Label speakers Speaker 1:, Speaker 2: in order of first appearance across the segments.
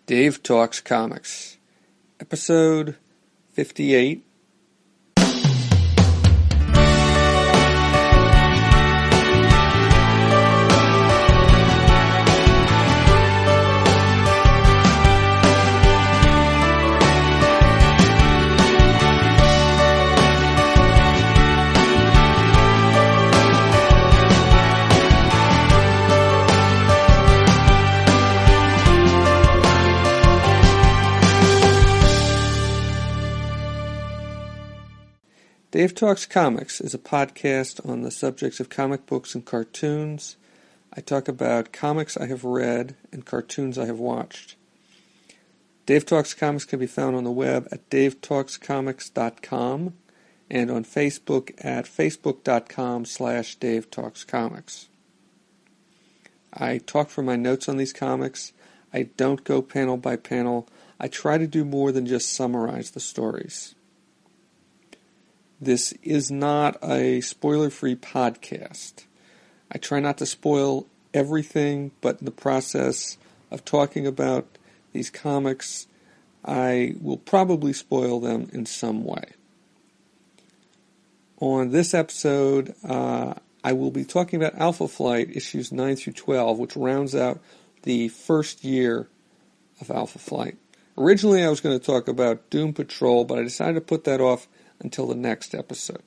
Speaker 1: Dave Talks Comics, episode 58. Dave Talks Comics is a podcast on the subjects of comic books and cartoons. I talk about comics I have read and cartoons I have watched. Dave Talks Comics can be found on the web at davetalkscomics.com and on Facebook at facebook.com/DaveTalksComics. I talk from my notes on these comics. I don't go panel by panel. I try to do more than just summarize the stories. This is not a spoiler-free podcast. I try not to spoil everything, but in the process of talking about these comics, I will probably spoil them in some way. On this episode, I will be talking about Alpha Flight, issues 9 through 12, which rounds out the first year of Alpha Flight. Originally, I was going to talk about Doom Patrol, but I decided to put that off until the next episode.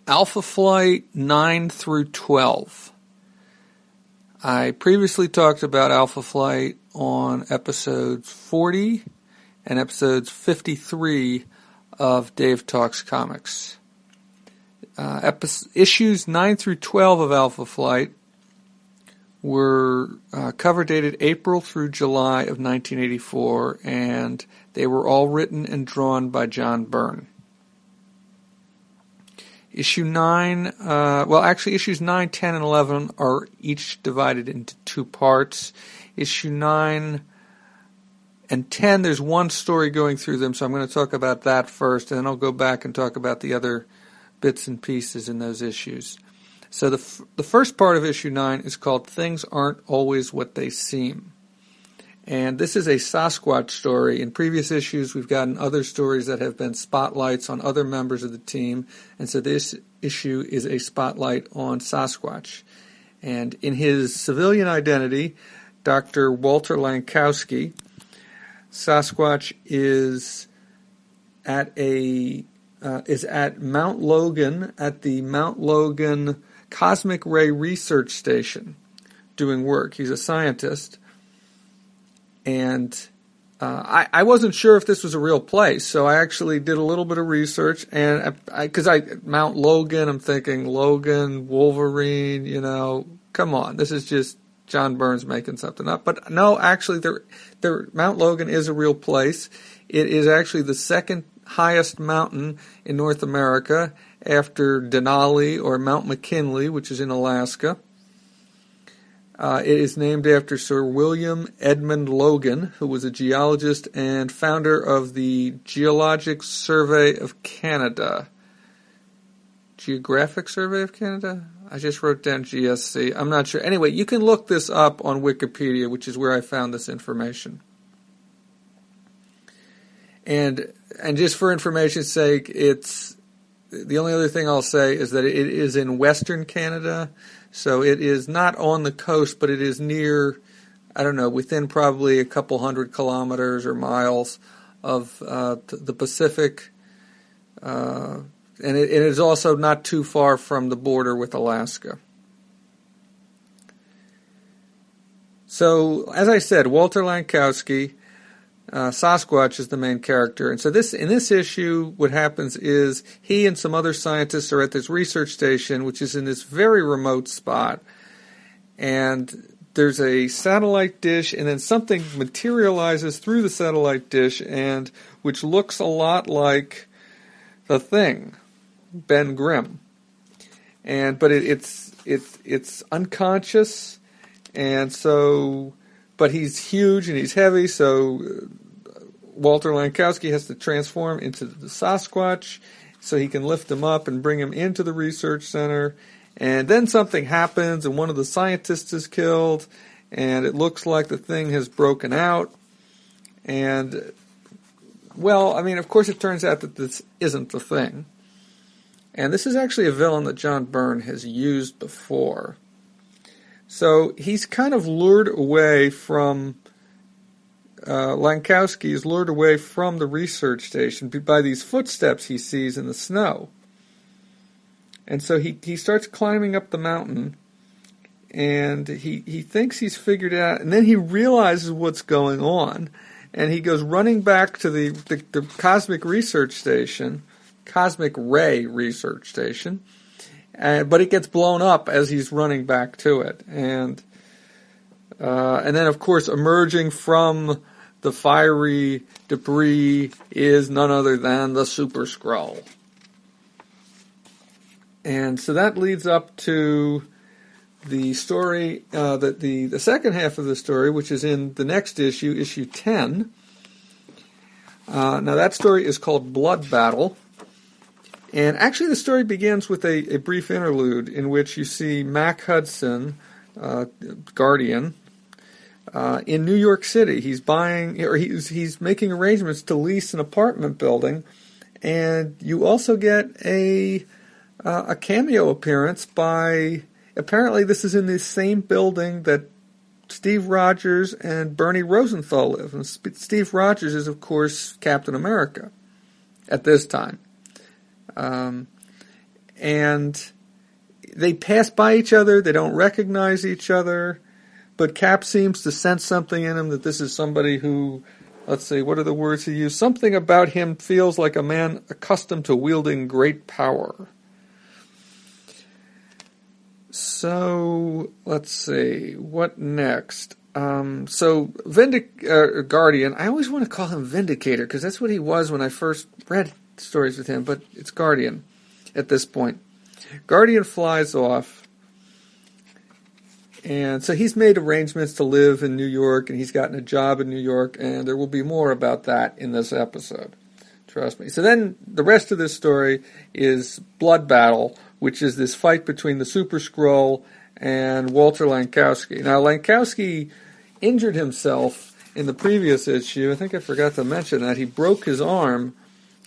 Speaker 1: Alpha Flight 9 through 12. I previously talked about Alpha Flight on episodes 40 and episodes 53 of Dave Talks Comics. Issues 9 through 12 of Alpha Flight were cover dated April through July of 1984, and they were all written and drawn by John Byrne. Issue 9, issues 9, 10, and 11 are each divided into two parts. Issue 9 and 10, there's one story going through them, so I'm going to talk about that first, and then I'll go back and talk about the other bits and pieces in those issues. So the first part of issue 9 is called Things Aren't Always What They Seem. And this is a Sasquatch story. In previous issues, we've gotten other stories that have been spotlights on other members of the team. And so this issue is a spotlight on Sasquatch. And in his civilian identity, Dr. Walter Lankowski, Sasquatch is at Mount Logan, at the Mount Logan Cosmic Ray Research Station, doing work. He's a scientist, and I wasn't sure if this was a real place, so I actually did a little bit of research, and Mount Logan, I'm thinking Logan, Wolverine, come on, this is just John Byrne's making something up. But no, actually, Mount Logan is a real place. It is actually the second highest mountain in North America after Denali or Mount McKinley, which is in Alaska. It is named after Sir William Edmund Logan, who was a geologist and founder of the Geologic Survey of Canada. Geographic Survey of Canada? I just wrote down GSC. I'm not sure. Anyway, you can look this up on Wikipedia, which is where I found this information. And just for information's sake, it's the only other thing I'll say is that it is in Western Canada, so it is not on the coast, but it is near, within probably a couple hundred kilometers or miles of the Pacific, and it is also not too far from the border with Alaska. So, as I said, Walter Lankowski, Sasquatch is the main character. And so in this issue, what happens is he and some other scientists are at this research station, which is in this very remote spot. And there's a satellite dish, and then something materializes through the satellite dish, and which looks a lot like the Thing, Ben Grimm. But it's unconscious, and so. But he's huge and he's heavy, so Walter Lankowski has to transform into the Sasquatch, so he can lift him up and bring him into the research center. And then something happens, and one of the scientists is killed, and it looks like the thing has broken out. And, well, I mean, of course it turns out that this isn't the thing. And this is actually a villain that John Byrne has used before. So he's kind of lured away from, Lankowski is lured away from the research station by these footsteps he sees in the snow. And so he starts climbing up the mountain, and he thinks he's figured it out, and then he realizes what's going on, and he goes running back to the Cosmic Research Station, Cosmic Ray Research Station, but it gets blown up as he's running back to it. And then, of course, emerging from the fiery debris is none other than the Super Skrull. And so that leads up to the story, the second half of the story, which is in the next issue, issue 10. Now that story is called Blood Battle. And actually the story begins with a brief interlude in which you see Mac Hudson, Guardian, in New York City. He's he's making arrangements to lease an apartment building, and you also get a cameo appearance by, apparently this is in the same building that Steve Rogers and Bernie Rosenthal live. And Steve Rogers is, of course, Captain America at this time. And they pass by each other, they don't recognize each other, but Cap seems to sense something in him, that this is somebody who, let's see, what are the words he used? Something about him feels like a man accustomed to wielding great power. So, let's see, what next? So, Guardian, I always want to call him Vindicator, because that's what he was when I first read stories with him, but it's Guardian at this point. Guardian flies off, and so he's made arrangements to live in New York, and he's gotten a job in New York, and there will be more about that in this episode. Trust me. So then the rest of this story is Blood Battle, which is this fight between the Super Skrull and Walter Lankowski. Now, Lankowski injured himself in the previous issue. I think I forgot to mention that. He broke his arm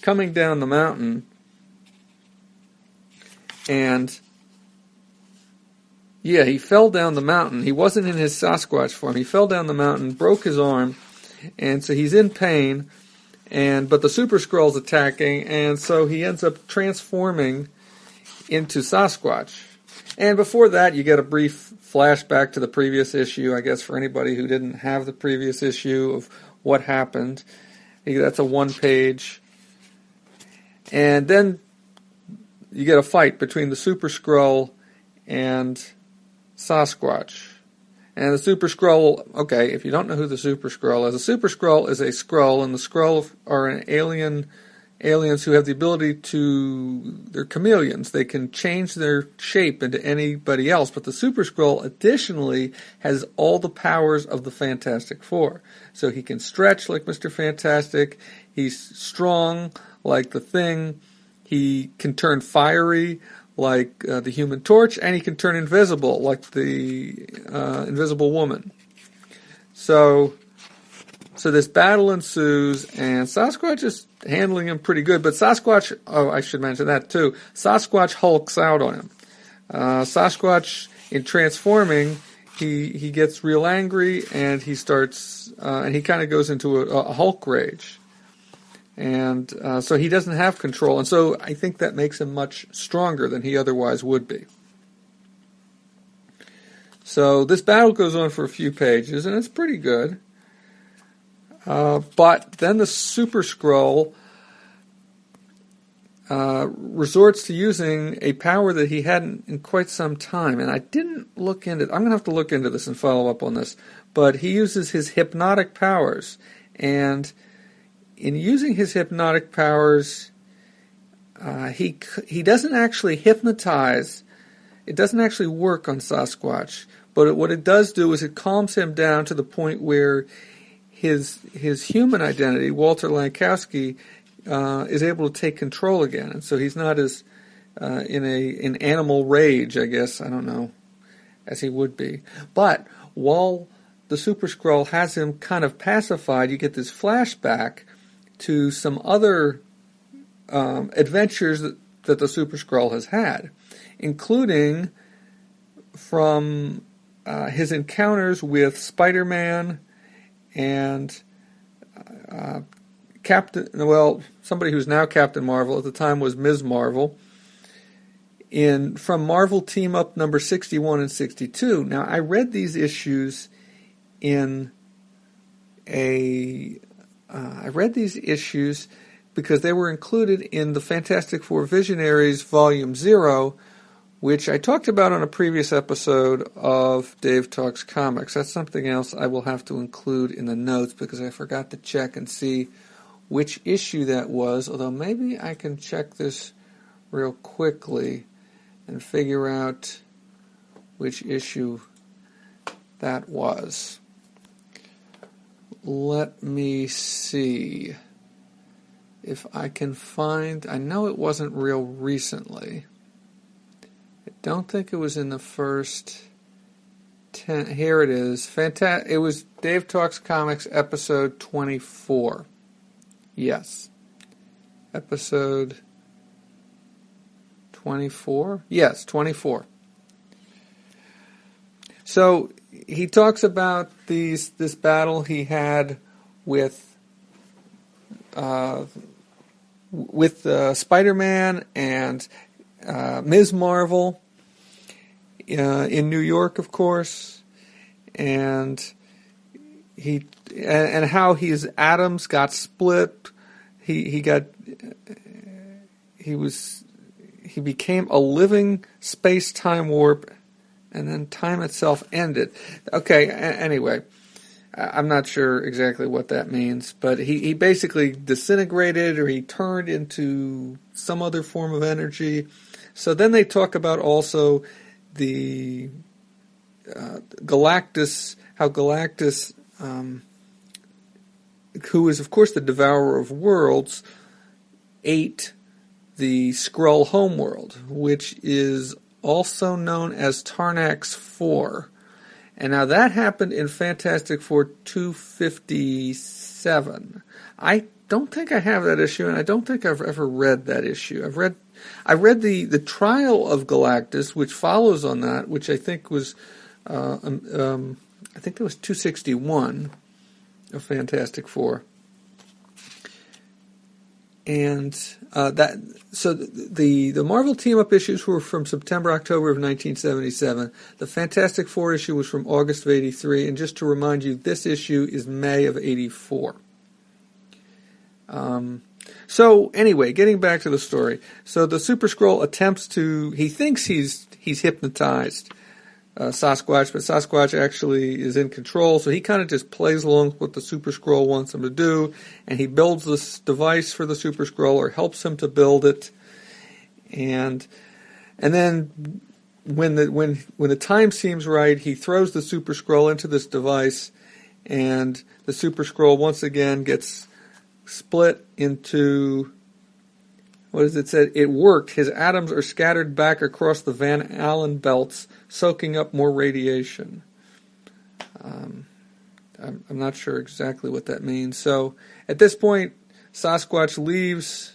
Speaker 1: coming down the mountain, and yeah, he fell down the mountain. He wasn't in his Sasquatch form. He fell down the mountain, broke his arm, and so he's in pain, but the Super Skrull's attacking, and so he ends up transforming into Sasquatch. And before that, you get a brief flashback to the previous issue, I guess, for anybody who didn't have the previous issue of what happened. That's a one-page. And then you get a fight between the Super Skrull and Sasquatch. And the Super Skrull, okay, if you don't know who the Super Skrull is, a Super Skrull is a Skrull, and the Skrull are an aliens who have the ability they're chameleons. They can change their shape into anybody else, but the Super Skrull additionally has all the powers of the Fantastic Four. So he can stretch like Mr. Fantastic, he's strong like the Thing, he can turn fiery like the Human Torch, and he can turn invisible like the Invisible Woman. So this battle ensues, and Sasquatch is handling him pretty good, but Sasquatch, I should mention that too, Sasquatch hulks out on him. Sasquatch, in transforming, he gets real angry, and he starts, and he kind of goes into a Hulk rage. And so he doesn't have control, and so I think that makes him much stronger than he otherwise would be. So this battle goes on for a few pages, and it's pretty good. But then the Super Skrull resorts to using a power that he hadn't in quite some time, and I didn't look into it. I'm going to have to look into this and follow up on this. But he uses his hypnotic powers, and in using his hypnotic powers, he doesn't actually hypnotize. It doesn't actually work on Sasquatch, but what it does do is it calms him down to the point where his human identity, Walter Lankowski, is able to take control again, and so he's not as in animal rage, I guess, I don't know, as he would be. But while the Super Skrull has him kind of pacified, you get this flashback to some other adventures that the Super Skrull has had, including from his encounters with Spider-Man and somebody who's now Captain Marvel, at the time was Ms. Marvel, from Marvel Team Up number 61 and 62. Now, I read these issues because they were included in the Fantastic Four Visionaries Volume 0, which I talked about on a previous episode of Dave Talks Comics. That's something else I will have to include in the notes because I forgot to check and see which issue that was, although maybe I can check this real quickly and figure out which issue that was. Let me see if I can find... I know it wasn't real recently. I don't think it was in the first 10. Here it is. It was Dave Talks Comics episode 24. Yes. Episode 24? Yes, 24. So he talks about this battle he had with Spider-Man and Ms. Marvel in New York, of course, and how his atoms got split. He became a living space-time warp, and then time itself ended. Okay, anyway, I'm not sure exactly what that means, but he basically disintegrated, or he turned into some other form of energy. So then they talk about also the Galactus, how Galactus, who is of course the devourer of worlds, ate the Skrull homeworld, which is also known as Tarnax 4. And now that happened in Fantastic Four 257. I don't think I have that issue, and I don't think I've ever read that issue. I read the Trial of Galactus, which follows on that, which I think was I think it was 261 of Fantastic Four. And the Marvel Team-Up issues were from September, October of 1977. The Fantastic Four issue was from August of 83. And just to remind you, this issue is May of 84. So anyway, getting back to the story. So the Super Skrull he thinks he's hypnotized Sasquatch, but Sasquatch actually is in control, so he kind of just plays along with what the Super Skrull wants him to do, and he builds this device for the Super Skrull, or helps him to build it, and then when the time seems right, he throws the Super Skrull into this device, and the Super Skrull once again gets split into... What is it said? It worked. His atoms are scattered back across the Van Allen belts, soaking up more radiation. I'm not sure exactly what that means. So at this point, Sasquatch leaves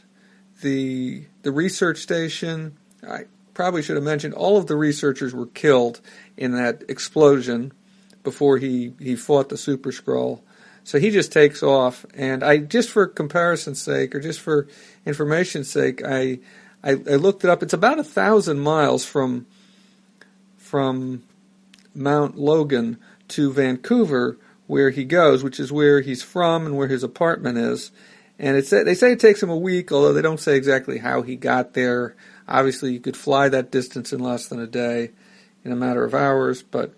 Speaker 1: the research station. I probably should have mentioned all of the researchers were killed in that explosion before he fought the Super Skrull. So he just takes off, and just for comparison's sake, or just for information's sake, I looked it up. It's about 1,000 miles from Mount Logan to Vancouver, where he goes, which is where he's from and where his apartment is. And they say it takes him a week, although they don't say exactly how he got there. Obviously, you could fly that distance in less than a day, in a matter of hours, but...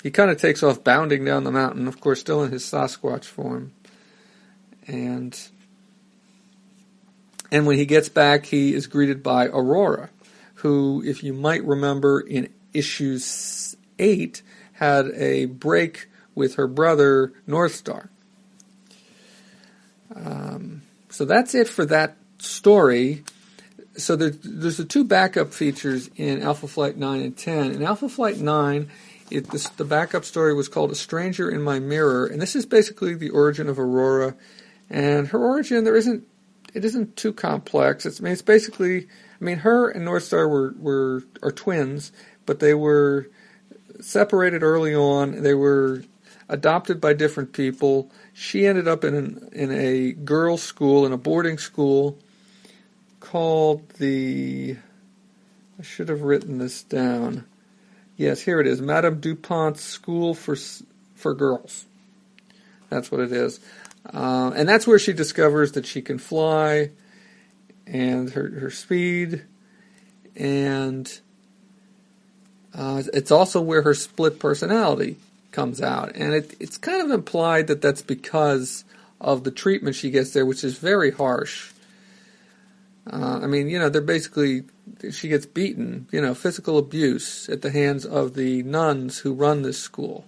Speaker 1: he kind of takes off bounding down the mountain, of course, still in his Sasquatch form. And when he gets back, he is greeted by Aurora, who, if you might remember, in issue 8, had a break with her brother, Northstar. So that's it for that story. So there's the two backup features in Alpha Flight 9 and 10. In Alpha Flight 9, the backup story was called A Stranger in My Mirror, and this is basically the origin of Aurora. And her origin, it isn't too complex. It's basically, her and Northstar are twins, but they were separated early on. They were adopted by different people. She ended up in a girls' school, in a boarding school called I should have written this down. Yes, here it is, Madame Dupont's School for Girls. That's what it is. And that's where she discovers that she can fly, and her speed, and it's also where her split personality comes out. And it's kind of implied that that's because of the treatment she gets there, which is very harsh. They're basically, she gets beaten, physical abuse at the hands of the nuns who run this school.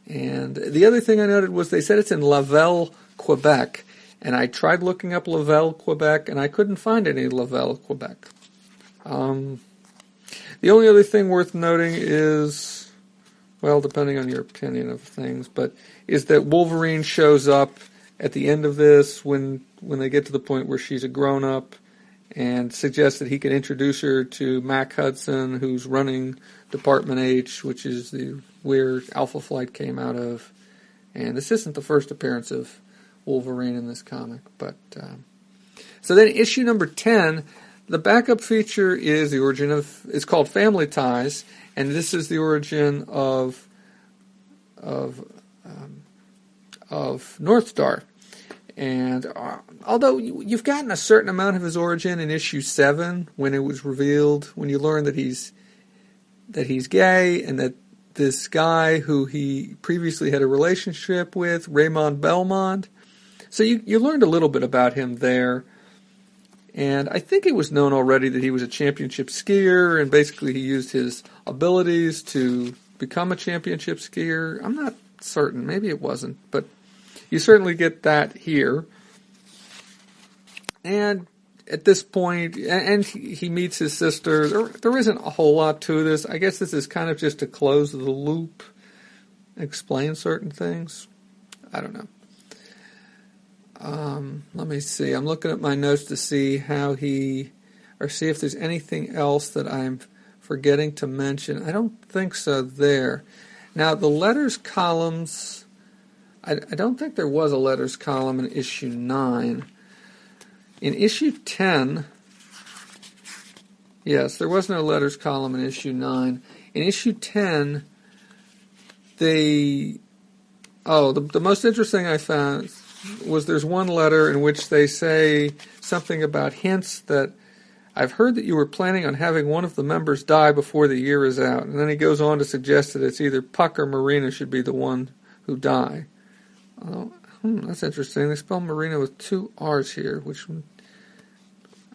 Speaker 1: And the other thing I noted was they said it's in Laval, Quebec. And I tried looking up Laval, Quebec, and I couldn't find any Laval, Quebec. The only other thing worth noting is, well, depending on your opinion of things, but is that Wolverine shows up at the end of this when they get to the point where she's a grown-up, and suggests that he can introduce her to Mac Hudson, who's running Department H, which is where Alpha Flight came out of. And this isn't the first appearance of Wolverine in this comic. But so then issue number 10, the backup feature is the origin of, it's called Family Ties, and this is the origin of Northstar. And although you've gotten a certain amount of his origin in issue 7, when it was revealed, when you learn that he's gay, and that this guy who he previously had a relationship with, Raymond Belmont, so you learned a little bit about him there. And I think it was known already that he was a championship skier, and basically he used his abilities to become a championship skier. I'm not certain, maybe it wasn't, but you certainly get that here. And at this point, and he meets his sister. There isn't a whole lot to this. I guess this is kind of just to close the loop, explain certain things. I don't know. Let me see. I'm looking at my notes to see see if there's anything else that I'm forgetting to mention. I don't think so there. Now, the letters columns, I don't think there was a letters column in issue 9. In issue 10, yes, there was no letters column in issue 9. In issue 10, the most interesting I found was there's one letter in which they say something about hints that I've heard that you were planning on having one of the members die before the year is out. And then he goes on to suggest that it's either Puck or Marina should be the one who die. Oh, that's interesting. They spell Marina with 2 R's here, which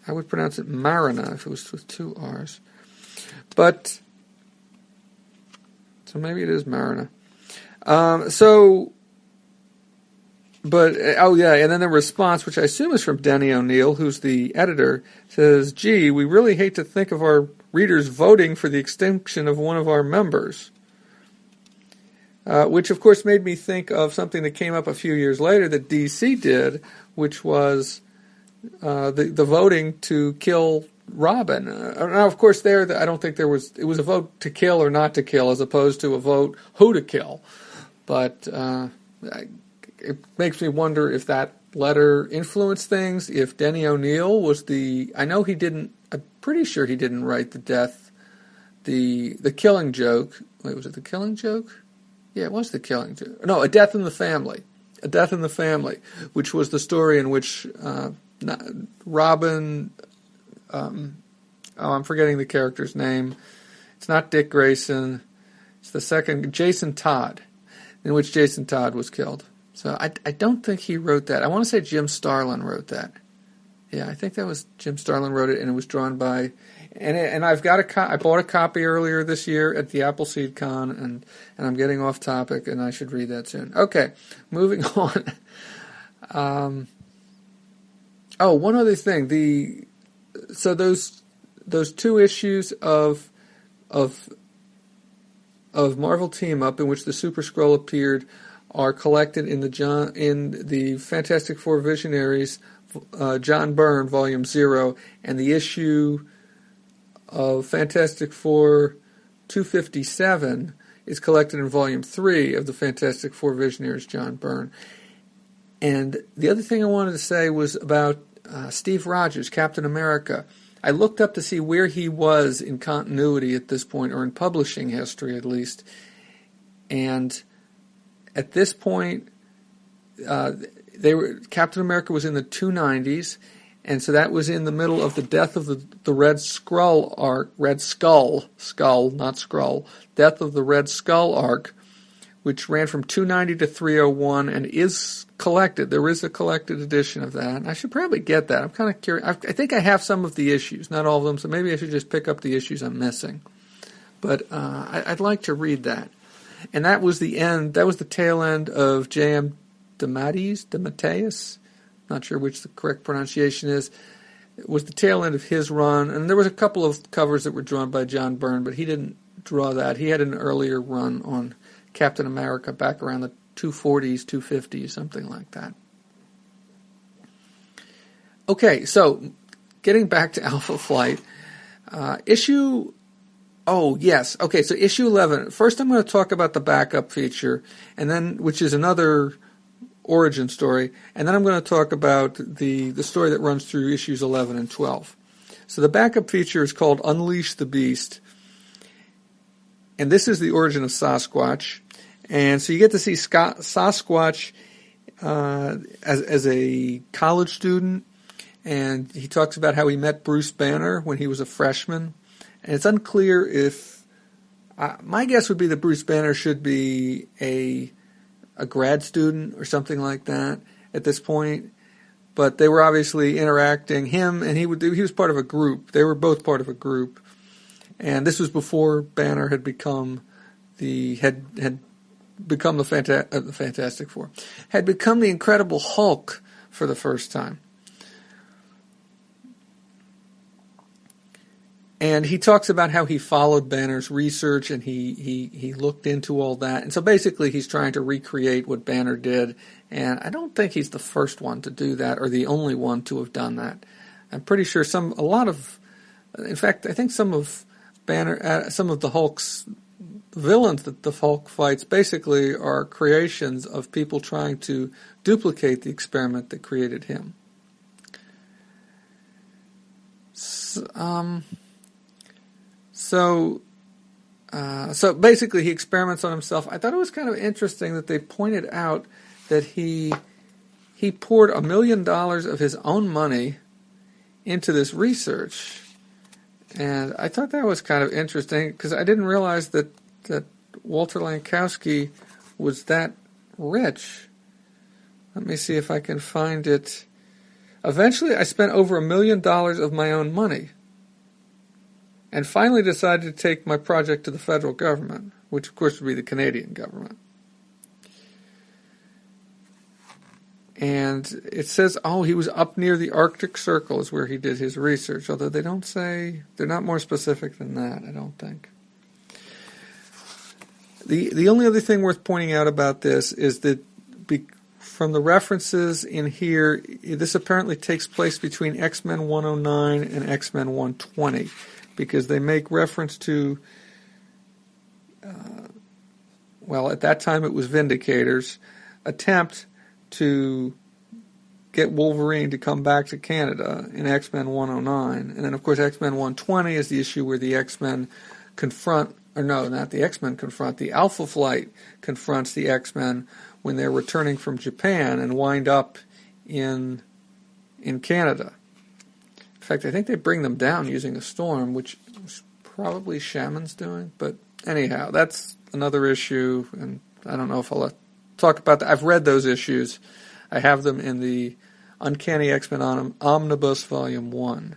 Speaker 1: I would pronounce it Marina if it was with 2 R's. But, so maybe it is Marina. And then the response, which I assume is from Denny O'Neil, who's the editor, says, "Gee, we really hate to think of our readers voting for the extinction of one of our members." Which, of course, made me think of something that came up a few years later that DC did, which was the voting to kill Robin. Now, of course, I don't think it was a vote to kill or not to kill, as opposed to a vote who to kill. But it makes me wonder if that letter influenced things, if Denny O'Neil was I'm pretty sure he didn't write the Killing Joke. Wait, was it the Killing Joke? Yeah, it was the Killing Joke. No, A Death in the Family. A Death in the Family, which was the story in which Robin, I'm forgetting the character's name. It's not Dick Grayson. It's the second, Jason Todd, in which Jason Todd was killed. So I don't think he wrote that. I want to say Jim Starlin wrote that. Yeah, I think that was Jim Starlin wrote it, and it was drawn by... And I've got I bought a copy earlier this year at the Appleseed Con, and I'm getting off topic, and I should read that soon. Okay, moving on. Oh, one other thing. So those two issues of Marvel Team Up in which the Super Skrull appeared are collected in the Fantastic Four Visionaries, John Byrne, Volume 0, and the issue of Fantastic Four 257 is collected in Volume 3 of the Fantastic Four Visionaries, John Byrne. And the other thing I wanted to say was about Steve Rogers, Captain America. I looked up to see where he was in continuity at this point, or in publishing history at least. And at this point, Captain America was in the 290s, and so that was in the middle of the death of the Red Skull arc, not Skrull, death of the Red Skull arc, which ran from 290 to 301 and is collected. There is a collected edition of that. And I should probably get that. I'm kind of curious. I think I have some of the issues, not all of them, so maybe I should just pick up the issues I'm missing. But I'd like to read that. And that was the end. That was the tail end of J.M. DeMatteis. Not sure which the correct pronunciation is. It was the tail end of his run. And there was a couple of covers that were drawn by John Byrne, but he didn't draw that. He had an earlier run on Captain America back around the 240s, 250s, something like that. Okay, so getting back to Alpha Flight, issue 11. First I'm going to talk about the backup feature, and then which is another origin story, and then I'm going to talk about the story that runs through issues 11 and 12. So the backup feature is called Unleash the Beast, and this is the origin of Sasquatch. And so you get to see Sasquatch as a college student, and he talks about how he met Bruce Banner when he was a freshman. And it's unclear if my guess would be that Bruce Banner should be a grad student or something like that at this point. But they were obviously interacting. Him and he was part of a group. They were both part of a group, and this was before Banner had become the Fantastic Four, had become the Incredible Hulk for the first time. And he talks about how he followed Banner's research and he looked into all that. And so basically he's trying to recreate what Banner did. And I don't think he's the first one to do that or the only one to have done that. I'm pretty sure in fact, I think some of the Hulk's villains that the Hulk fights basically are creations of people trying to duplicate the experiment that created him. So basically he experiments on himself. I thought it was kind of interesting that they pointed out that he poured $1 million of his own money into this research. And I thought that was kind of interesting because I didn't realize that Walter Lankowski was that rich. Let me see if I can find it. Eventually, I spent over $1 million of my own money and finally decided to take my project to the federal government, which of course would be the Canadian government. And it says, he was up near the Arctic Circle is where he did his research, although they don't say, they're not more specific than that, I don't think. The only other thing worth pointing out about this is that from the references in here, this apparently takes place between X-Men 109 and X-Men 120, because they make reference to, at that time it was Vindicator's attempt to get Wolverine to come back to Canada in X-Men 109. And then, of course, X-Men 120 is the issue where the X-Men confront, or no, not the X-Men confront, the Alpha Flight confronts the X-Men when they're returning from Japan and wind up in Canada. In fact, I think they bring them down using a storm, which was probably Shaman's doing. But anyhow, that's another issue, and I don't know if I'll talk about that. I've read those issues. I have them in the Uncanny X-Men Omnibus Volume 1.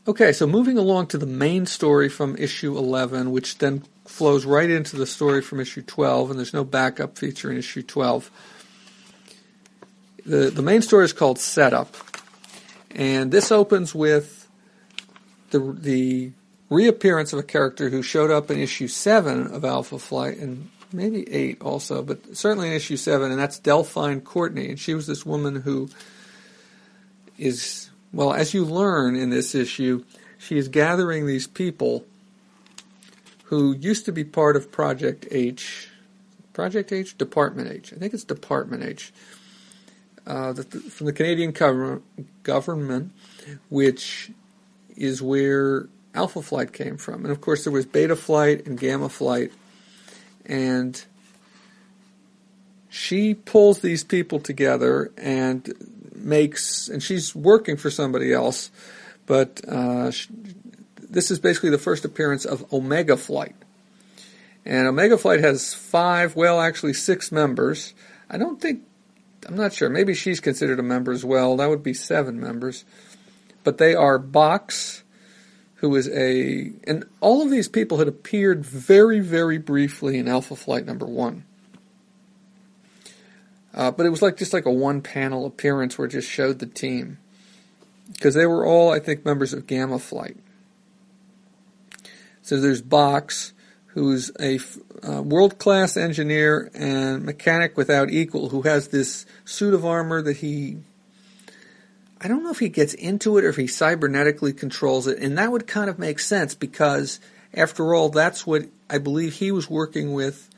Speaker 1: Okay, so moving along to the main story from issue 11, which then flows right into the story from issue 12, and there's no backup feature in issue 12. the main story is called Setup, and this opens with the reappearance of a character who showed up in issue 7 of Alpha Flight, and maybe 8 also, but certainly in issue 7, and that's Delphine Courtney. And she was this woman who is, well, as you learn in this issue, she is gathering these people who used to be part of Project H. Project H? Department H. I think it's Department H. From the Canadian government, which is where Alpha Flight came from. And of course there was Beta Flight and Gamma Flight. And she pulls these people together and she's working for somebody else, but this is basically the first appearance of Omega Flight. And Omega Flight has 6 members. I'm not sure, maybe she's considered a member as well. That would be 7 members. But they are Box, who is and all of these people had appeared very, very briefly in Alpha Flight number 1. But it was just like a one-panel appearance where it just showed the team. Because they were all, I think, members of Gamma Flight. So there's Box, who's a world-class engineer and mechanic without equal, who has this suit of armor that I don't know if he gets into it or if he cybernetically controls it, and that would kind of make sense because, after all, that's what I believe he was working with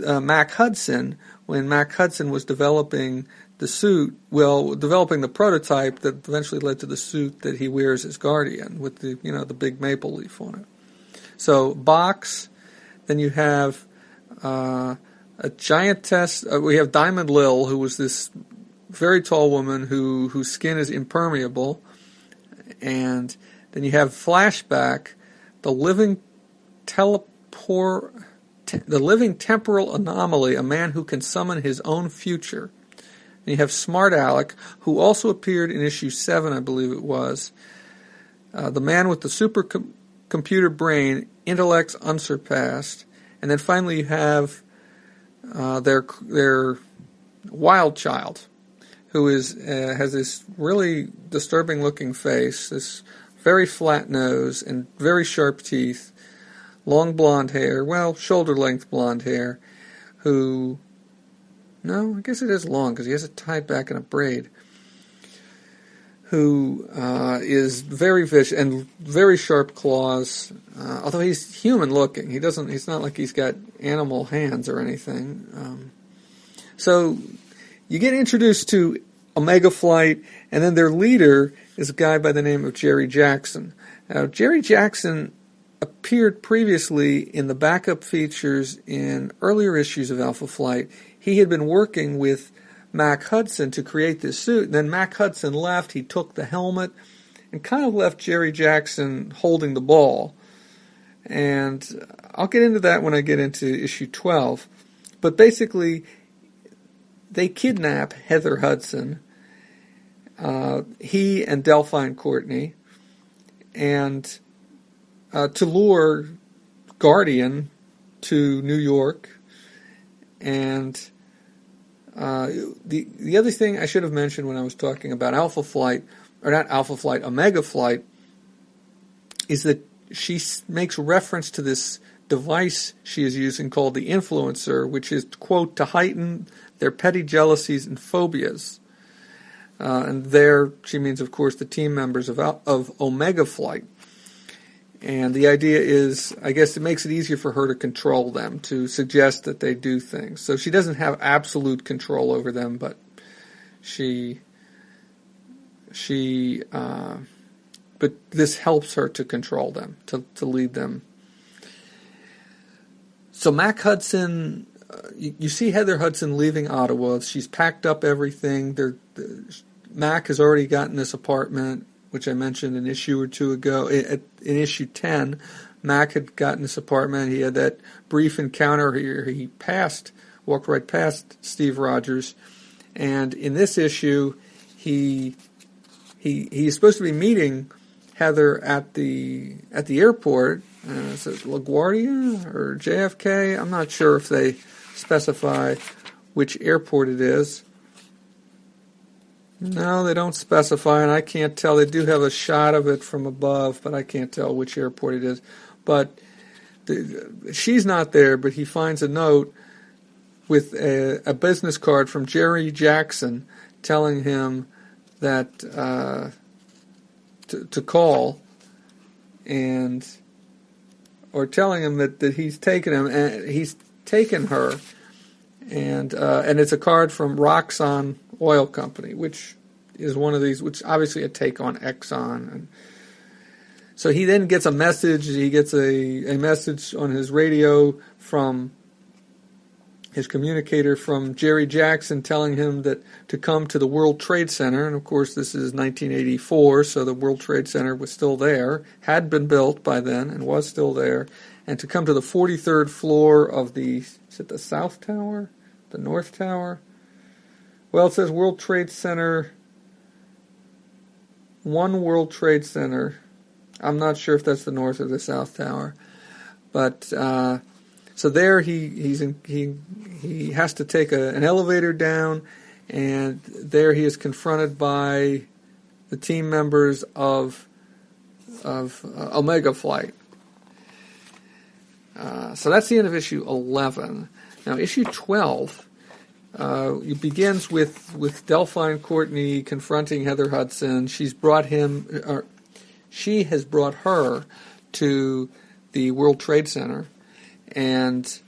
Speaker 1: Mac Hudson when Mac Hudson was developing the suit, developing the prototype that eventually led to the suit that he wears as Guardian with the big maple leaf on it. So Box, then you have a giantess. We have Diamond Lil, who was this very tall woman whose skin is impermeable, and then you have Flashback, the living temporal anomaly, a man who can summon his own future. And you have Smart Alec, who also appeared in issue 7, I believe it was, the man with the supercomputer brain, intellects unsurpassed, and then finally you have their Wild Child, who has this really disturbing-looking face, this very flat nose, and very sharp teeth, long blonde hair, shoulder-length blonde hair, I guess it is long, because he has it tied back in a braid, who is very vicious, and very sharp claws, although he's human-looking. He's not like he's got animal hands or anything. So you get introduced to Omega Flight, and then their leader is a guy by the name of Jerry Jackson. Now, Jerry Jackson appeared previously in the backup features in earlier issues of Alpha Flight. He had been working with Mac Hudson to create this suit, and then Mac Hudson left. He took the helmet and kind of left Jerry Jackson holding the ball. And I'll get into that when I get into issue 12. But basically, they kidnap Heather Hudson, he and Delphine Courtney, and to lure Guardian to New York. And the other thing I should have mentioned when I was talking about Alpha Flight, or not Alpha Flight, Omega Flight, is that she makes reference to this device she is using called the Influencer, which is, quote, to heighten their petty jealousies and phobias. And there she means, of course, the team members of Omega Flight. And the idea is, I guess it makes it easier for her to control them, to suggest that they do things. So she doesn't have absolute control over them, but but this helps her to control them, to lead them. So Mac Hudson, you see Heather Hudson leaving Ottawa. She's packed up everything. Mac has already gotten this apartment, which I mentioned an issue or two ago. In issue 10, Mac had gotten this apartment. He had that brief encounter here. He walked right past Steve Rogers. And in this issue, he is supposed to be meeting Heather at the airport. Is it LaGuardia or JFK? I'm not sure if they specify which airport it is. No, they don't specify, and I can't tell. They do have a shot of it from above, but I can't tell which airport it is. But she's not there, but he finds a note with a business card from Jerry Jackson telling him that to call, or telling him that he's taken him, and he's taken her, and it's a card from Roxxon Oil Company, which is one of these, which obviously a take on Exxon. And so he then gets a message. He gets a message on his radio from his communicator from Jerry Jackson telling him that to come to the World Trade Center. And of course, this is 1984, so the World Trade Center was still there, had been built by then, and was still there. And to come to the 43rd floor of is it the South Tower? The North Tower? Well, it says World Trade Center, One World Trade Center. I'm not sure if that's the North or the South Tower. But, so there he has to take an elevator down, and there he is confronted by the team members of Omega Flight. So that's the end of issue 11. Now, issue 12 it begins with Delphine Courtney confronting Heather Hudson. She has brought her to the World Trade Center and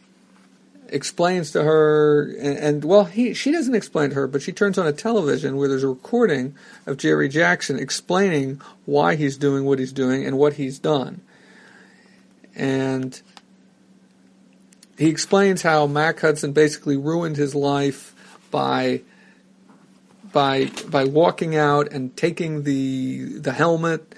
Speaker 1: explains to her, she doesn't explain to her, but she turns on a television where there's a recording of Jerry Jackson explaining why he's doing what he's doing and what he's done. And he explains how Mac Hudson basically ruined his life by walking out and taking the helmet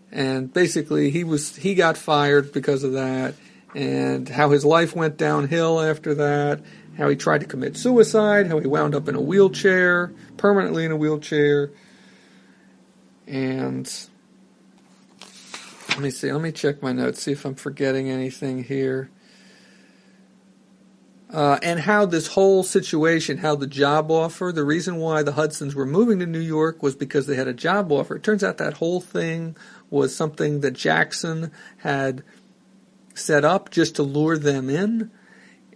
Speaker 1: and basically he got fired because of that, and how his life went downhill after that, how he tried to commit suicide, how he wound up in a wheelchair, permanently in a wheelchair. And let me check my notes, see if I'm forgetting anything here. And how this whole situation, how the job offer, the reason why the Hudsons were moving to New York was because they had a job offer. It turns out that whole thing was something that Jackson had set up just to lure them in.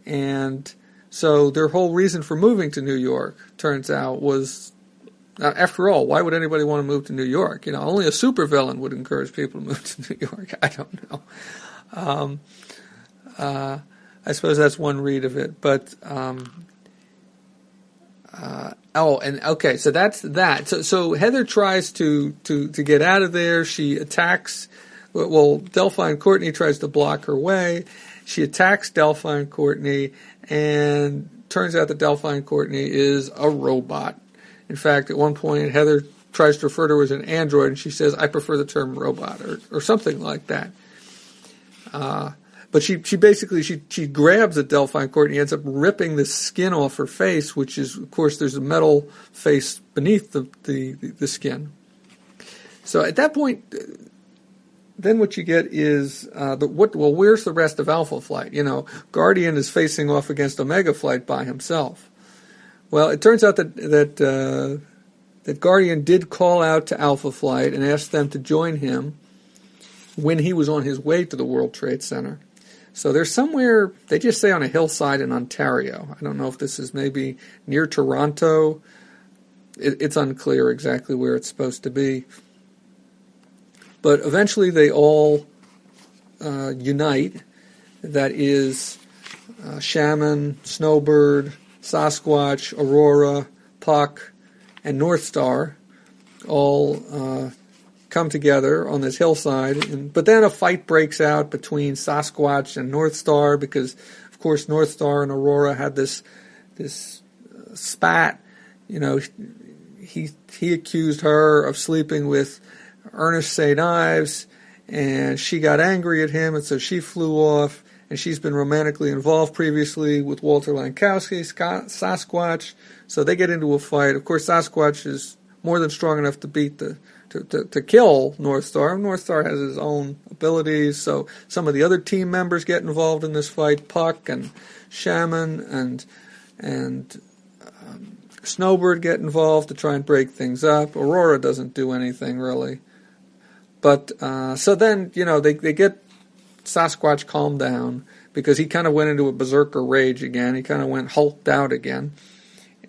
Speaker 1: And so their whole reason for moving to New York, turns out, was, after all, why would anybody want to move to New York? Only a supervillain would encourage people to move to New York. I don't know. I suppose that's one read of it, but so that's that. So Heather tries to get out of there. She attacks. Well, Delphine Courtney tries to block her way. She attacks Delphine Courtney, and turns out that Delphine Courtney is a robot. In fact, at one point, Heather tries to refer to her as an android, and she says, "I prefer the term robot," or something like that. But she basically grabs at Delphine Courtney, ends up ripping the skin off her face, which is, of course, there's a metal face beneath the skin. So at that point, then what you get is where's the rest of Alpha Flight? Guardian is facing off against Omega Flight by himself. Well, it turns out that Guardian did call out to Alpha Flight and asked them to join him when he was on his way to the World Trade Center. So they're somewhere, they just say on a hillside in Ontario. I don't know if this is maybe near Toronto. It's unclear exactly where it's supposed to be. But eventually they all unite. That is Shaman, Snowbird, Sasquatch, Aurora, Puck, and North Star all come together on this hillside, but then a fight breaks out between Sasquatch and North Star because, of course, North Star and Aurora had this spat. He accused her of sleeping with Ernest St. Ives, and she got angry at him, and so she flew off. And she's been romantically involved previously with Walter Lankowski, Sasquatch. So they get into a fight. Of course, Sasquatch is more than strong enough to beat to kill North Star. North Star has his own abilities, so some of the other team members get involved in this fight. Puck and Shaman and Snowbird get involved to try and break things up. Aurora doesn't do anything really. But so then, they get Sasquatch calmed down because he kind of went into a berserker rage again. He kind of went hulked out again.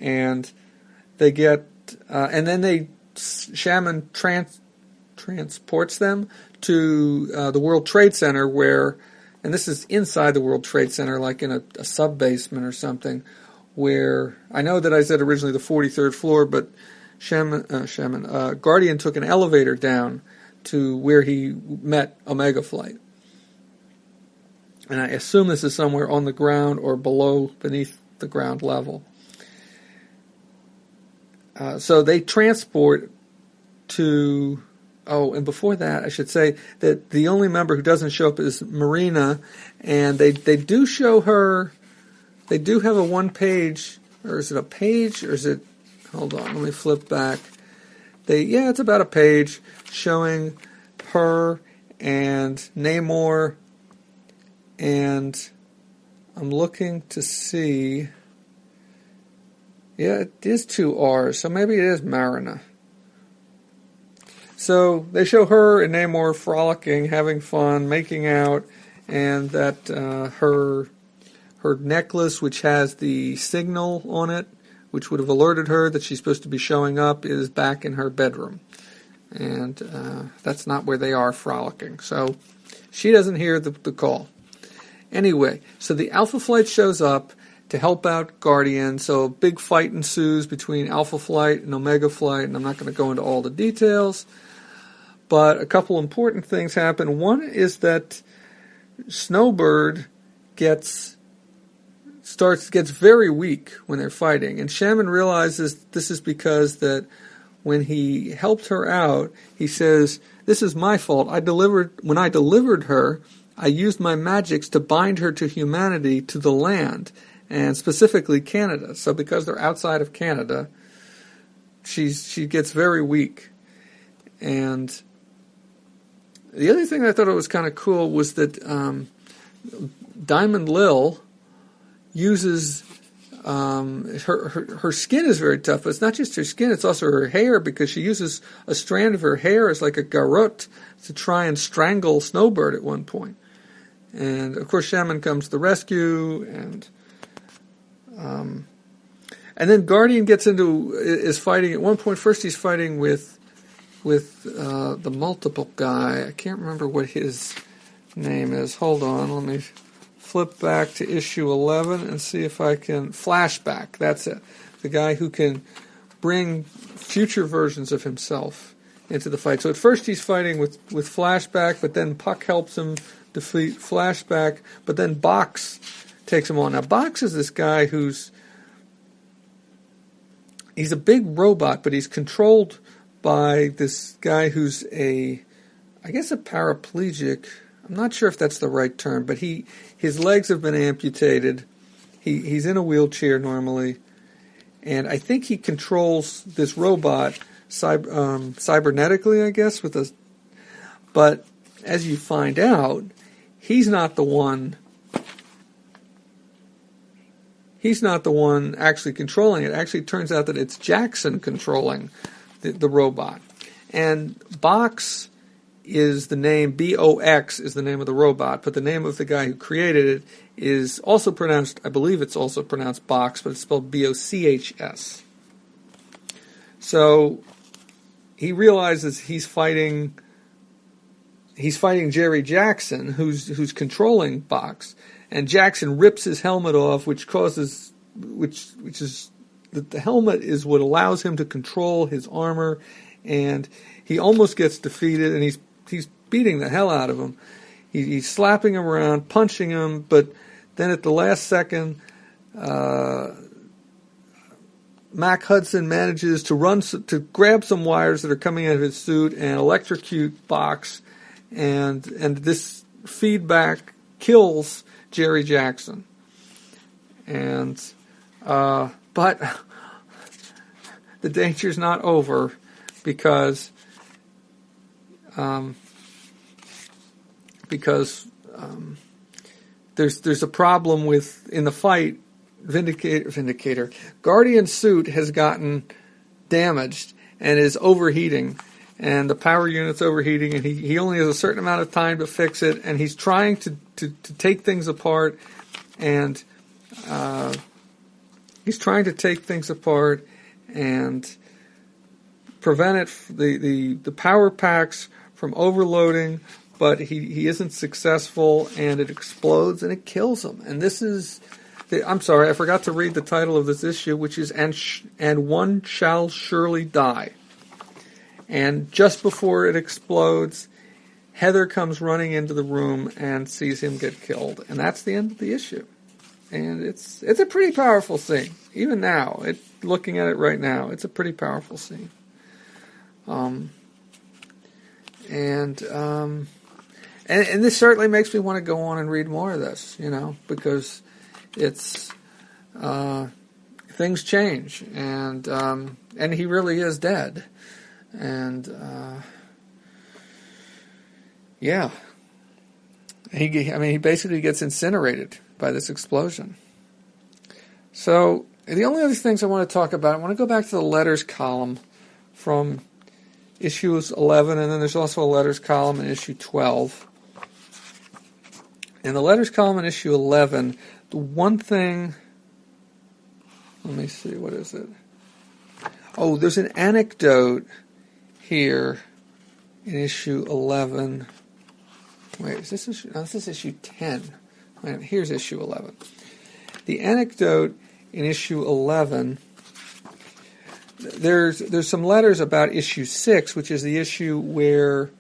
Speaker 1: And they get, and then Shaman transports them to the World Trade Center where, and this is inside the World Trade Center, like in a sub-basement or something, where I know that I said originally the 43rd floor, but Guardian took an elevator down to where he met Omega Flight. And I assume this is somewhere on the ground or beneath the ground level. So they transport to... Oh, and before that, I should say that the only member who doesn't show up is Marina, and they do show her... They do have a one-page, or is it a page, or is it... Hold on, let me flip back. It's about a page showing her and Namor, and I'm looking to see... Yeah, it is 2 R's, so maybe it is Marina. So they show her and Namor frolicking, having fun, making out, and that her necklace, which has the signal on it, which would have alerted her that she's supposed to be showing up, is back in her bedroom. And that's not where they are frolicking. So she doesn't hear the call. Anyway, so the Alpha Flight shows up to help out Guardian. So a big fight ensues between Alpha Flight and Omega Flight, and I'm not going to go into all the details. But a couple important things happen. One is that Snowbird gets very weak when they're fighting, and Shaman realizes this is because that when he helped her out, he says, "This is my fault. When I delivered her, I used my magics to bind her to humanity, to the land, and specifically Canada. So because they're outside of Canada, she gets very weak." And the other thing I thought it was kind of cool was that Diamond Lil uses her skin is very tough, but it's not just her skin, it's also her hair, because she uses a strand of her hair as like a garrote to try and strangle Snowbird at one point. And of course Shaman comes to the rescue, and then Guardian is fighting at one point. First he's fighting with the multiple guy. I can't remember what his name is. Hold on, let me flip back to issue 11 and see if I can... Flashback, that's it. The guy who can bring future versions of himself into the fight. So at first he's fighting with Flashback, but then Puck helps him defeat Flashback, but then Box takes him on. Now Box is this guy he's a big robot, but he's controlled by this guy who's I guess a paraplegic. I'm not sure if that's the right term, but his legs have been amputated. He's in a wheelchair normally, and I think he controls this robot cybernetically, I guess, but as you find out, he's not the one actually controlling it. Actually, it turns out that it's Jackson controlling the robot. And Box is the name, B-O-X is the name of the robot, but the name of the guy who created it is also pronounced, I believe it's also pronounced Box, but it's spelled B-O-C-H-S. So he realizes he's fighting Jerry Jackson, who's controlling Box, and Jackson rips his helmet off, which is the helmet is what allows him to control his armor, and he almost gets defeated, and he's beating the hell out of him. He's slapping him around, punching him, but then at the last second, Mac Hudson manages to grab some wires that are coming out of his suit and electrocute Box, and this feedback kills Jerry Jackson. And but the danger's not over because there's a problem with in the fight. Vindicator Guardian suit has gotten damaged and is overheating, and the power unit's overheating, and he only has a certain amount of time to fix it, and he's trying to take things apart, and prevent the power packs from overloading, but he isn't successful, and it explodes and it kills him. And this is I'm sorry, I forgot to read the title of this issue, which is And One Shall Surely Die. And just before it explodes, Heather comes running into the room and sees him get killed. And that's the end of the issue. And it's a pretty powerful scene. Even now, looking at it right now, it's a pretty powerful scene. And this certainly makes me want to go on and read more of this, because it's things change, and he really is dead, and he basically gets incinerated by this explosion. So the only other things I want to talk about, I want to go back to the letters column from issues 11, and then there's also a letters column in issue 12. In the letters column in issue 11, the one thing, let me see, what is it? Oh, there's an anecdote here in issue 11. Wait, is this issue? No, this is issue 10. Wait, here's issue 11. The anecdote in issue 11, there's some letters about issue 6, which is the issue where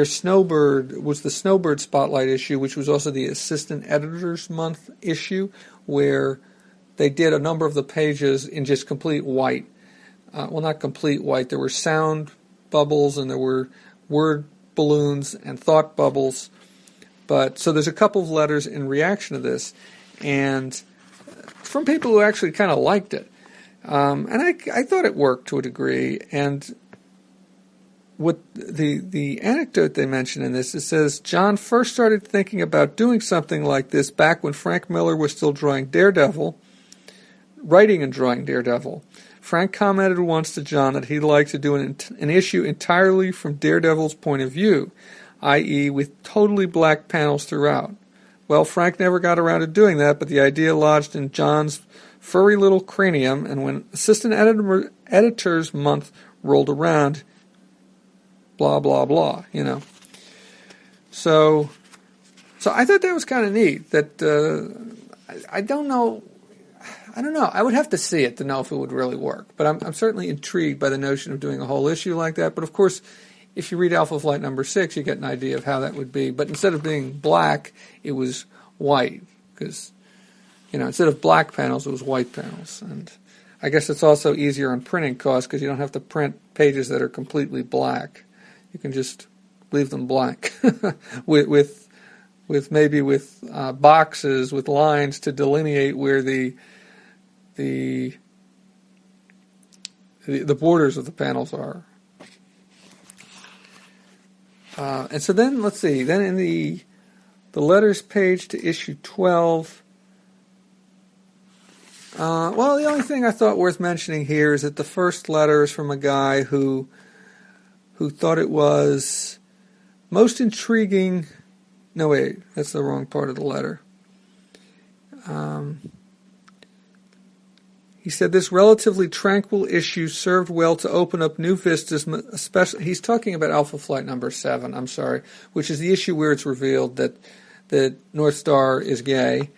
Speaker 1: Snowbird was the Snowbird Spotlight issue, which was also the Assistant Editors Month issue, where they did a number of the pages in just complete white. Well, not complete white. There were sound bubbles and there were word balloons and thought bubbles. But so there's a couple of letters in reaction to this, and from people who actually kind of liked it. And I thought it worked to a degree. And what the anecdote they mention in this, it says, John first started thinking about doing something like this back when Frank Miller was still writing and drawing Daredevil. Frank commented once to John that he'd like to do an issue entirely from Daredevil's point of view, i.e. with totally black panels throughout. Well, Frank never got around to doing that, but the idea lodged in John's furry little cranium, and when Assistant Editors Month rolled around, blah, blah, blah, So I thought that was kind of neat. That I don't know. I would have to see it to know if it would really work. But I'm certainly intrigued by the notion of doing a whole issue like that. But of course, if you read Alpha Flight number 6, you get an idea of how that would be. But instead of being black, it was white. Because, instead of black panels, it was white panels. And I guess it's also easier on printing costs because you don't have to print pages that are completely black. You can just leave them blank with boxes with lines to delineate where the borders of the panels are. And so then, let's see, then in the letters page to issue 12, the only thing I thought worth mentioning here is that the first letter is from a guy who thought it was most intriguing. No, wait, that's the wrong part of the letter. He said this relatively tranquil issue served well to open up new vistas, especially, he's talking about Alpha Flight number 7, I'm sorry, which is the issue where it's revealed that North Star is gay,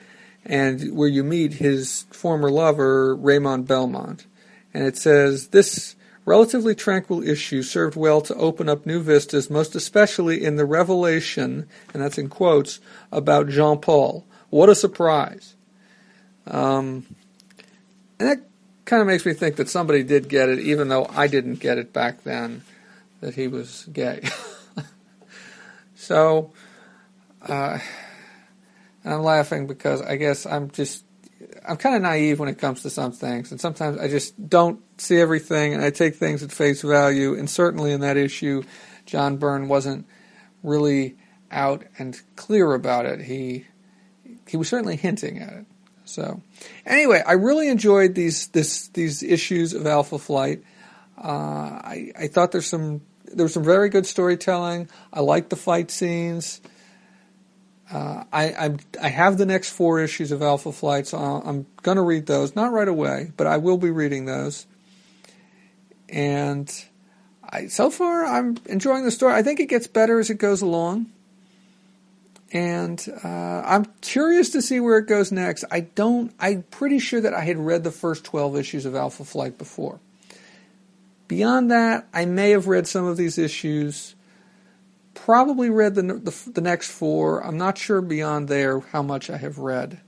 Speaker 1: and where you meet his former lover, Raymond Belmont. And it says, this relatively tranquil issue served well to open up new vistas, most especially in the revelation, and that's in quotes, about Jean-Paul. What a surprise. And that kind of makes me think that somebody did get it, even though I didn't get it back then, that he was gay. So, and I'm laughing because I guess I'm kind of naive when it comes to some things, and sometimes I just don't see everything, and I take things at face value. And certainly in that issue, John Byrne wasn't really out and clear about it. He was certainly hinting at it. So, anyway, I really enjoyed these issues of Alpha Flight. I thought there was some very good storytelling. I liked the fight scenes. I have the next 4 issues of Alpha Flight, so I'm going to read those. Not right away, but I will be reading those. And so far, I'm enjoying the story. I think it gets better as it goes along. And I'm curious to see where it goes next. I'm pretty sure that I had read the first 12 issues of Alpha Flight before. Beyond that, I may have read some of these issues. Probably read the next 4. I'm not sure beyond there how much I have read.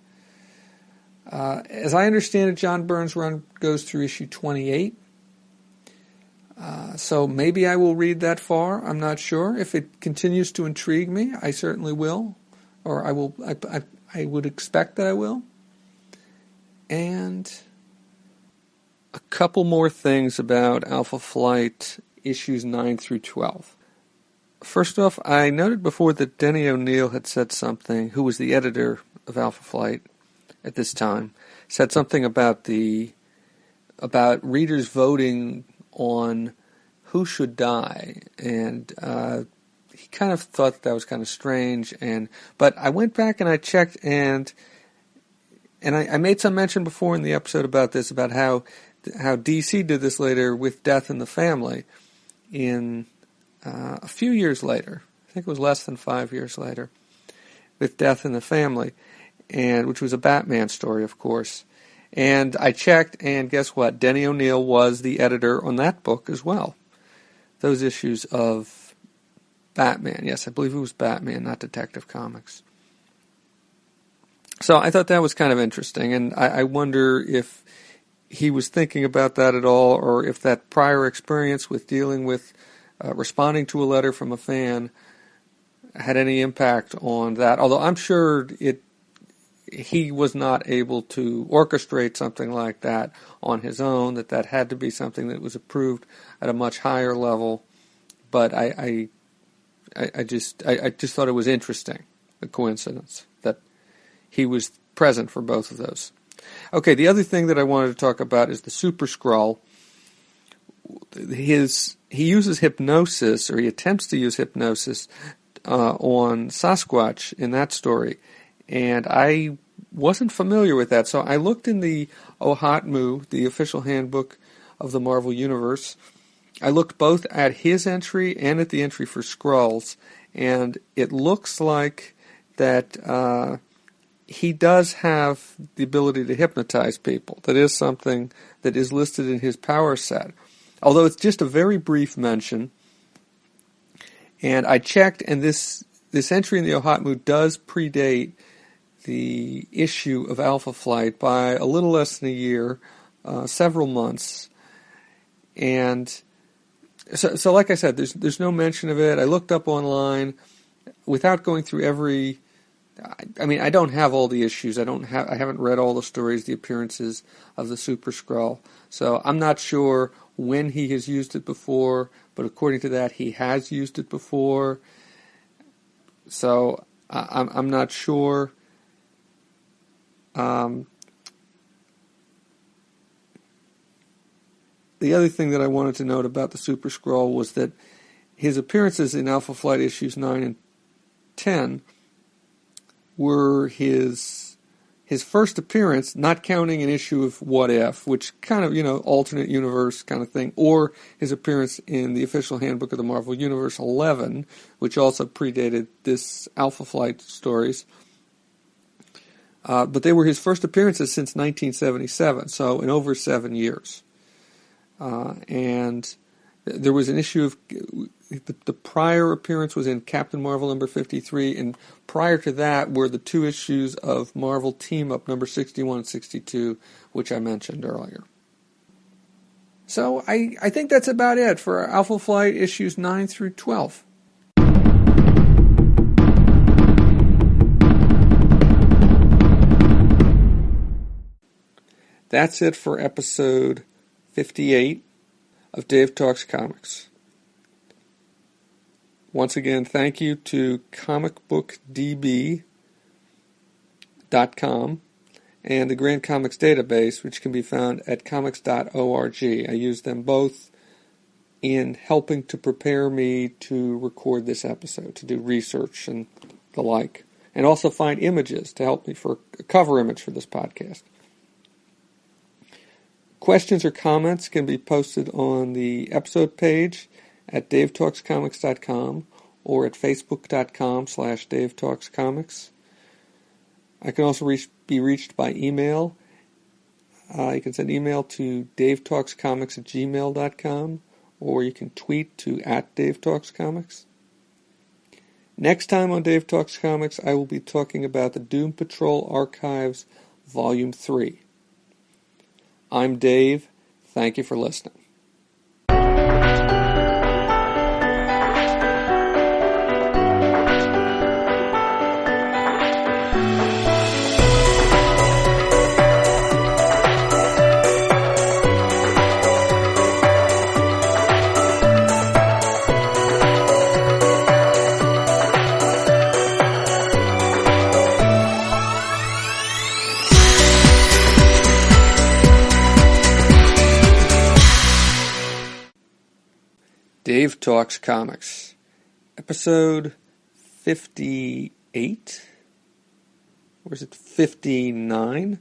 Speaker 1: As I understand it, John Byrne's run goes through issue 28. So maybe I will read that far. I'm not sure. If it continues to intrigue me, I certainly will. Or I will. I would expect that I will. And a couple more things about Alpha Flight issues 9 through 12. First off, I noted before that Denny O'Neil had said something, who was the editor of Alpha Flight at this time, said something about readers voting on who should die, and he kind of thought that was kind of strange. But I went back and I checked, and I made some mention before in the episode about this, about how DC did this later with Death in the Family, in a few years later. I think it was less than 5 years later, with Death in the Family, and which was a Batman story, of course. And I checked, and guess what? Denny O'Neil was the editor on that book as well. Those issues of Batman. Yes, I believe it was Batman, not Detective Comics. So I thought that was kind of interesting, and I wonder if he was thinking about that at all, or if that prior experience with dealing with responding to a letter from a fan had any impact on that. Although I'm sure he was not able to orchestrate something like that on his own, that had to be something that was approved at a much higher level. But I just thought it was interesting, the coincidence, that he was present for both of those. Okay, the other thing that I wanted to talk about is the Super Skrull. He uses hypnosis, or he attempts to use hypnosis on Sasquatch in that story. And I wasn't familiar with that, so I looked in the Ohatmu, the official handbook of the Marvel Universe. I looked both at his entry and at the entry for Skrulls, and it looks like that he does have the ability to hypnotize people. That is something that is listed in his power set, although it's just a very brief mention. And I checked, and this entry in the Ohatmu does predate the issue of Alpha Flight by a little less than a year, several months. And so like I said, there's no mention of it. I looked up online without going through every. I mean, I don't have all the issues. I haven't read all the stories, the appearances of the Super Skrull. So I'm not sure when he has used it before, but according to that, he has used it before. So I'm not sure. The other thing that I wanted to note about the Super Skrull was that his appearances in Alpha Flight issues 9 and 10 were his first appearance, not counting an issue of What If, which kind of, alternate universe kind of thing, or his appearance in the official handbook of the Marvel Universe 11, which also predated this Alpha Flight stories. But they were his first appearances since 1977, so in over 7 years. And there was an issue of the prior appearance was in Captain Marvel number 53, and prior to that were the 2 issues of Marvel Team Up number 61 and 62, which I mentioned earlier. So I think that's about it for Alpha Flight issues 9 through 12. That's it for episode 58 of Dave Talks Comics. Once again, thank you to comicbookdb.com and the Grand Comics database, which can be found at comics.org. I use them both in helping to prepare me to record this episode, to do research and the like, and also find images to help me for a cover image for this podcast. Questions or comments can be posted on the episode page at davetalkscomics.com or at facebook.com/davetalkscomics. I can also be reached by email. You can send email to davetalkscomics@gmail.com, or you can tweet to @davetalkscomics. Next time on Dave Talks Comics, I will be talking about the Doom Patrol Archives Volume 3. I'm Dave. Thank you for listening. Dave Talks Comics, episode 58, or is it 59?